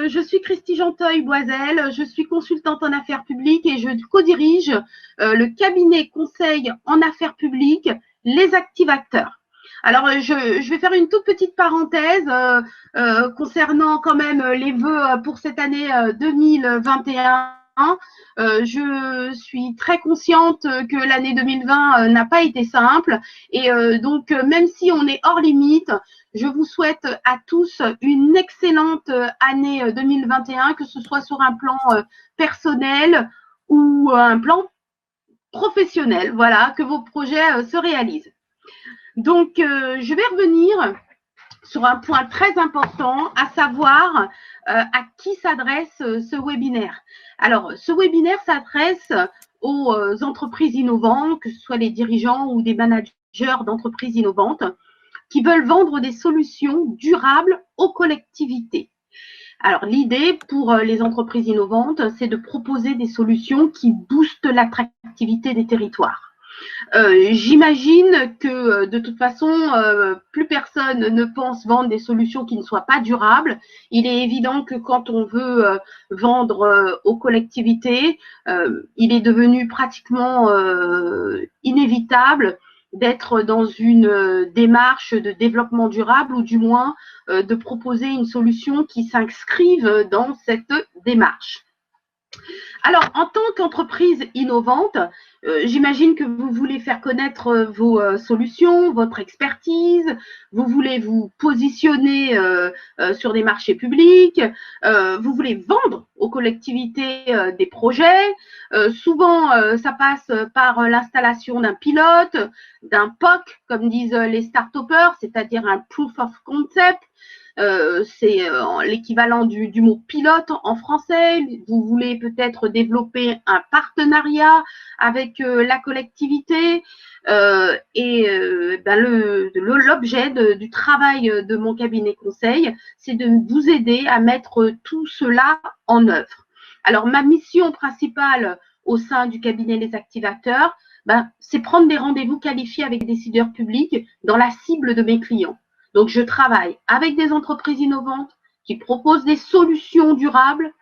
je suis Christy Genteuil-Boisel, je suis consultante en affaires publiques et je co-dirige le cabinet conseil en affaires publiques, les activateurs. Alors, je vais faire une toute petite parenthèse concernant quand même les vœux pour cette année 2021. Je suis très consciente que l'année 2020 n'a pas été simple et donc même si on est hors limite, je vous souhaite à tous une excellente année 2021, que ce soit sur un plan personnel ou un plan professionnel, voilà, que vos projets se réalisent. Donc, je vais revenir sur un point très important, à savoir à qui s'adresse ce webinaire. Alors, ce webinaire s'adresse aux entreprises innovantes, que ce soit les dirigeants ou des managers d'entreprises innovantes, qui veulent vendre des solutions durables aux collectivités. Alors, l'idée pour les entreprises innovantes, c'est de proposer des solutions qui boostent l'attractivité des territoires. J'imagine que de toute façon, plus personne ne pense vendre des solutions qui ne soient pas durables. Il est évident que quand on veut vendre aux collectivités, il est devenu pratiquement inévitable d'être dans une démarche de développement durable ou du moins de proposer une solution qui s'inscrive dans cette démarche. Alors, en tant qu'entreprise innovante, j'imagine que vous voulez faire connaître vos solutions, votre expertise, vous voulez vous positionner sur des marchés publics, vous voulez vendre aux collectivités des projets. Souvent, ça passe par l'installation d'un pilote, d'un POC, comme disent les start-upers, c'est-à-dire un proof of concept. C'est l'équivalent du mot pilote en français. Vous voulez peut-être développer un partenariat avec la collectivité l'objet du travail de mon cabinet conseil, c'est de vous aider à mettre tout cela en œuvre. Alors, ma mission principale au sein du cabinet Les Activateurs, c'est prendre des rendez-vous qualifiés avec des décideurs publics dans la cible de mes clients. Donc, je travaille avec des entreprises innovantes qui proposent des solutions durables,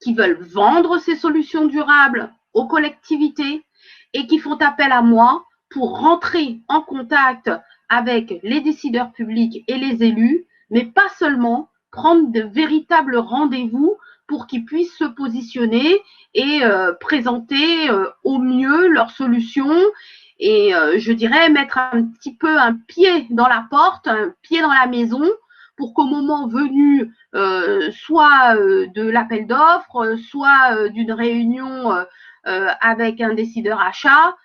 qui veulent vendre ces solutions durables aux collectivités et qui font appel à moi pour rentrer en contact avec les décideurs publics et les élus, mais pas seulement, prendre de véritables rendez-vous pour qu'ils puissent se positionner et présenter au mieux leurs solutions et je dirais mettre un petit peu un pied dans la porte, un pied dans la maison pour qu'au moment venu, soit de l'appel d'offres, soit d'une réunion avec un décideur achat,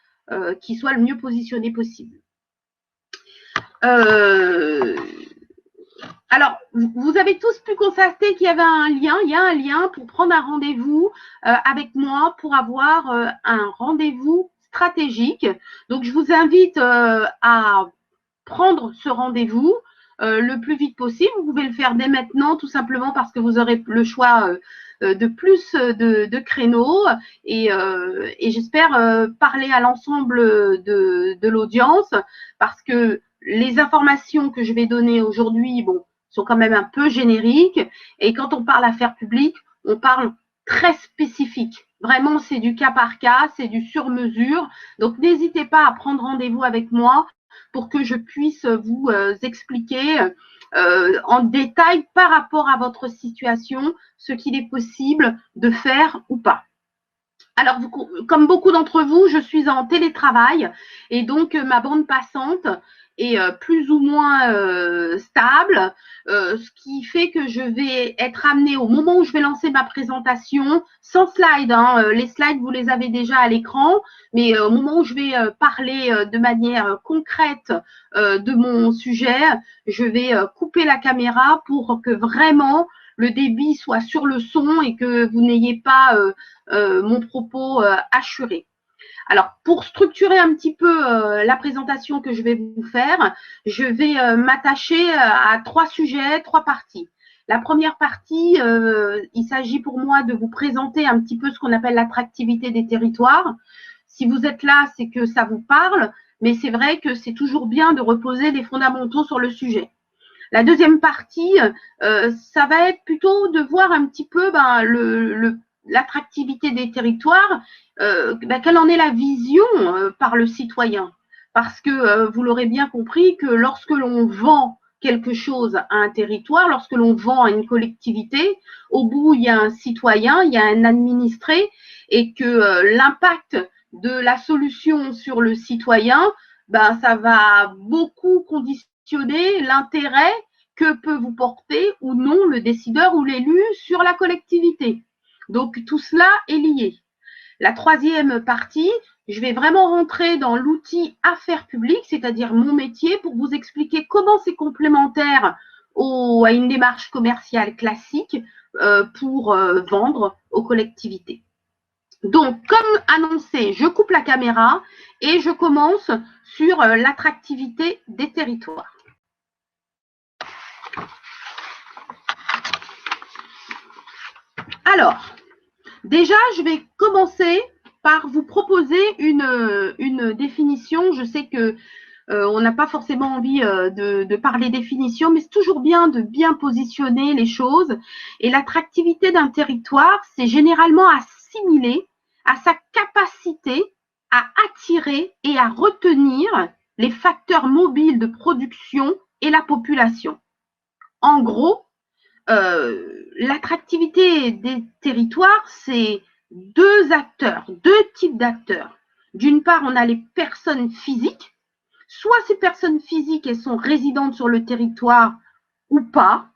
qui soit le mieux positionné possible. Alors, vous avez tous pu constater qu'il y avait un lien, il y a un lien pour prendre un rendez-vous avec moi pour avoir un rendez-vous stratégique. Donc, je vous invite à prendre ce rendez-vous le plus vite possible. Vous pouvez le faire dès maintenant, tout simplement parce que vous aurez le choix de plus de créneaux et j'espère parler à l'ensemble de l'audience parce que les informations que je vais donner aujourd'hui, sont quand même un peu génériques et quand on parle affaires publiques, on parle très spécifique. Vraiment, c'est du cas par cas, c'est du sur-mesure. Donc, n'hésitez pas à prendre rendez-vous avec moi pour que je puisse vous expliquer en détail par rapport à votre situation ce qu'il est possible de faire ou pas. Alors, comme beaucoup d'entre vous, je suis en télétravail et donc ma bande passante est plus ou moins stable, ce qui fait que je vais être amenée au moment où je vais lancer ma présentation sans slide. Les slides, vous les avez déjà à l'écran, mais au moment où je vais parler de manière concrète de mon sujet, je vais couper la caméra pour que vraiment le débit soit sur le son et que vous n'ayez pas mon propos assuré. Alors, pour structurer un petit peu la présentation que je vais vous faire, je vais m'attacher à 3 sujets, 3 parties. La première partie, il s'agit pour moi de vous présenter un petit peu ce qu'on appelle l'attractivité des territoires. Si vous êtes là, c'est que ça vous parle, mais c'est vrai que c'est toujours bien de reposer les fondamentaux sur le sujet. La deuxième partie, ça va être plutôt de voir un petit peu l'attractivité des territoires, quelle en est la vision par le citoyen. Parce que vous l'aurez bien compris que lorsque l'on vend quelque chose à un territoire, lorsque l'on vend à une collectivité, au bout, il y a un citoyen, il y a un administré, et que l'impact de la solution sur le citoyen, ça va beaucoup conditionner l'intérêt que peut vous porter ou non le décideur ou l'élu sur la collectivité. Donc, tout cela est lié. La troisième partie, je vais vraiment rentrer dans l'outil affaires publiques, c'est-à-dire mon métier, pour vous expliquer comment c'est complémentaire à une démarche commerciale classique pour vendre aux collectivités. Donc, comme annoncé, je coupe la caméra et je commence sur l'attractivité des territoires. Alors, déjà, je vais commencer par vous proposer une définition. Je sais que on n'a pas forcément envie de parler définition, mais c'est toujours bien de bien positionner les choses. Et l'attractivité d'un territoire, c'est généralement assimilé à sa capacité à attirer et à retenir les facteurs mobiles de production et la population. En gros, l'attractivité des territoires, c'est deux types d'acteurs. D'une part, on a les personnes physiques. Soit ces personnes physiques, elles sont résidentes sur le territoire ou pas.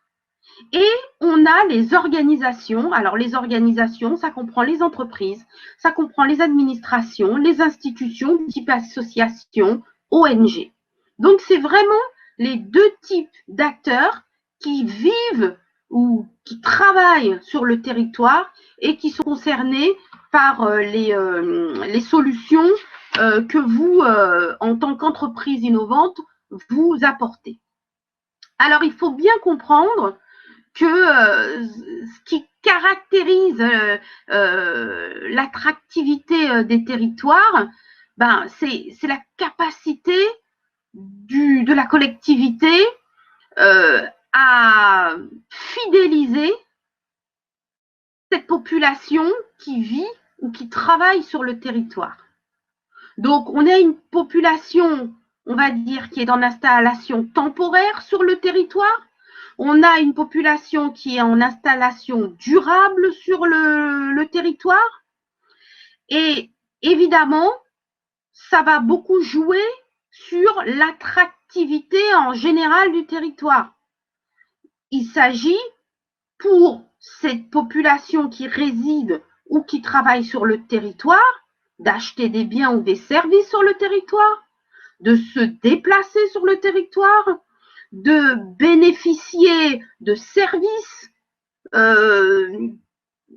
Et on a les organisations. Alors, les organisations, ça comprend les entreprises, ça comprend les administrations, les institutions, type associations, ONG. Donc, c'est vraiment les deux types d'acteurs qui vivent ou qui travaillent sur le territoire et qui sont concernés par les solutions que vous, en tant qu'entreprise innovante, vous apportez. Alors, il faut bien comprendre que ce qui caractérise l'attractivité des territoires, c'est la capacité de la collectivité à fidéliser cette population qui vit ou qui travaille sur le territoire. Donc, on a une population, on va dire, qui est en installation temporaire sur le territoire. On a une population qui est en installation durable sur le territoire. Et évidemment, ça va beaucoup jouer sur l'attractivité en général du territoire. Il s'agit pour cette population qui réside ou qui travaille sur le territoire d'acheter des biens ou des services sur le territoire, de se déplacer sur le territoire, de bénéficier de services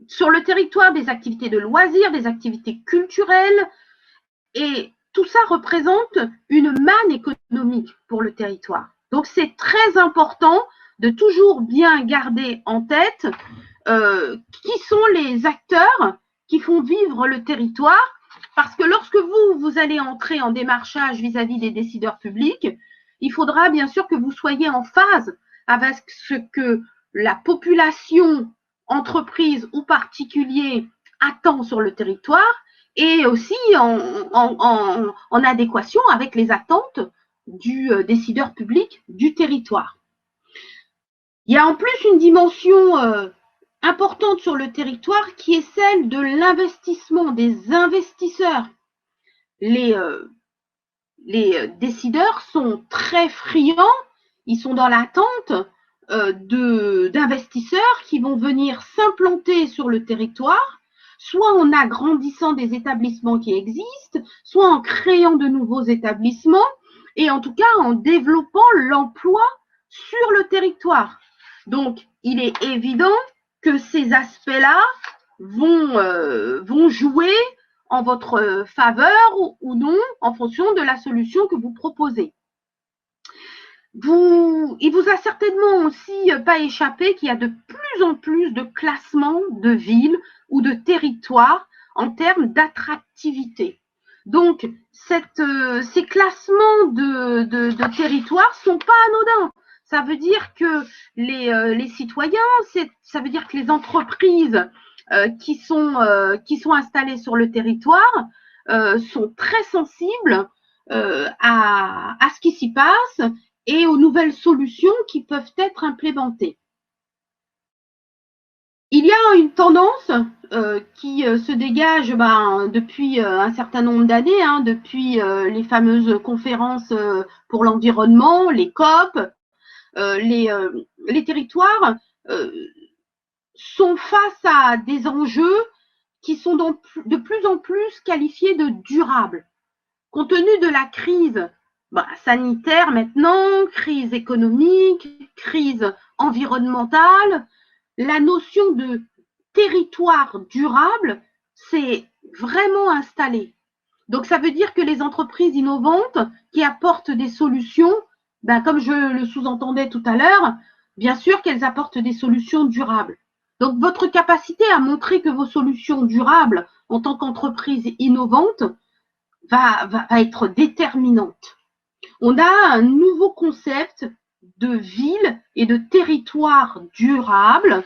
sur le territoire, des activités de loisirs, des activités culturelles. Et tout ça représente une manne économique pour le territoire. Donc, c'est très important de toujours bien garder en tête qui sont les acteurs qui font vivre le territoire. Parce que lorsque vous allez entrer en démarchage vis-à-vis des décideurs publics, il faudra bien sûr que vous soyez en phase avec ce que la population, entreprise ou particulier attend sur le territoire et aussi en adéquation avec les attentes du décideur public du territoire. Il y a en plus une dimension importante sur le territoire qui est celle de l'investissement des investisseurs. Les décideurs sont très friands, ils sont dans l'attente d'investisseurs qui vont venir s'implanter sur le territoire, soit en agrandissant des établissements qui existent, soit en créant de nouveaux établissements, et en tout cas en développant l'emploi sur le territoire. Donc, il est évident que ces aspects-là vont jouer en votre faveur ou non en fonction de la solution que vous proposez. Il vous a certainement aussi pas échappé qu'il y a de plus en plus de classements de villes ou de territoires en termes d'attractivité. Donc, ces classements de territoires ne sont pas anodins. ça veut dire que les citoyens, ça veut dire que les entreprises qui sont installées sur le territoire sont très sensibles à ce qui s'y passe et aux nouvelles solutions qui peuvent être implémentées. Il y a une tendance qui se dégage depuis un certain nombre d'années, depuis les fameuses conférences pour l'environnement, les COP, les territoires sont face à des enjeux qui sont de plus en plus qualifiés de durables. Compte tenu de la crise sanitaire maintenant, crise économique, crise environnementale, la notion de territoire durable s'est vraiment installée. Donc, ça veut dire que les entreprises innovantes qui apportent des solutions, comme je le sous-entendais tout à l'heure, bien sûr qu'elles apportent des solutions durables. Donc, votre capacité à montrer que vos solutions durables en tant qu'entreprise innovante va être déterminante. On a un nouveau concept de ville et de territoire durable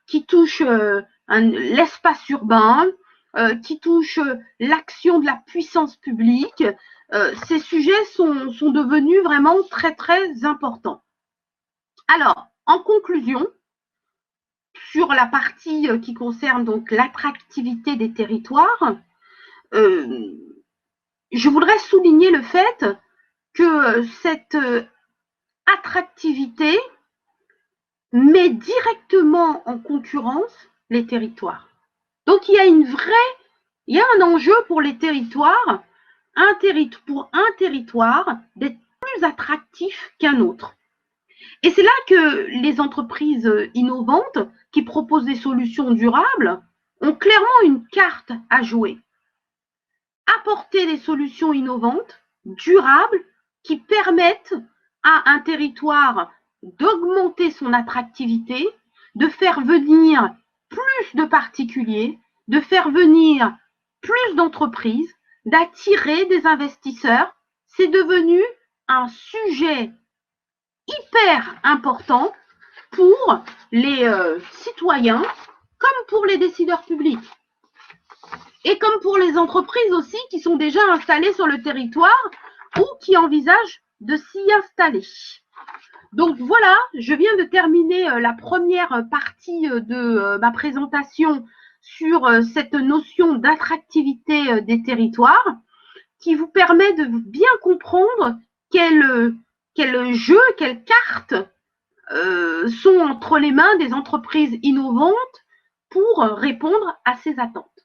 qui touche l'espace urbain, qui touche l'action de la puissance publique. Ces sujets sont devenus vraiment très, très importants. Alors, en conclusion, sur la partie qui concerne donc l'attractivité des territoires, je voudrais souligner le fait que cette attractivité met directement en concurrence les territoires. Donc, il y a un enjeu pour les territoires, pour un territoire d'être plus attractif qu'un autre. Et c'est là que les entreprises innovantes qui proposent des solutions durables ont clairement une carte à jouer. Apporter des solutions innovantes, durables, qui permettent à un territoire d'augmenter son attractivité, de faire venir plus de particuliers, de faire venir plus d'entreprises, d'attirer des investisseurs. C'est devenu un sujet hyper important pour les citoyens comme pour les décideurs publics. Et comme pour les entreprises aussi qui sont déjà installées sur le territoire ou qui envisagent de s'y installer. Donc voilà, je viens de terminer la première partie de ma présentation sur cette notion d'attractivité des territoires qui vous permet de bien comprendre quels jeux, quelles cartes sont entre les mains des entreprises innovantes pour répondre à ces attentes.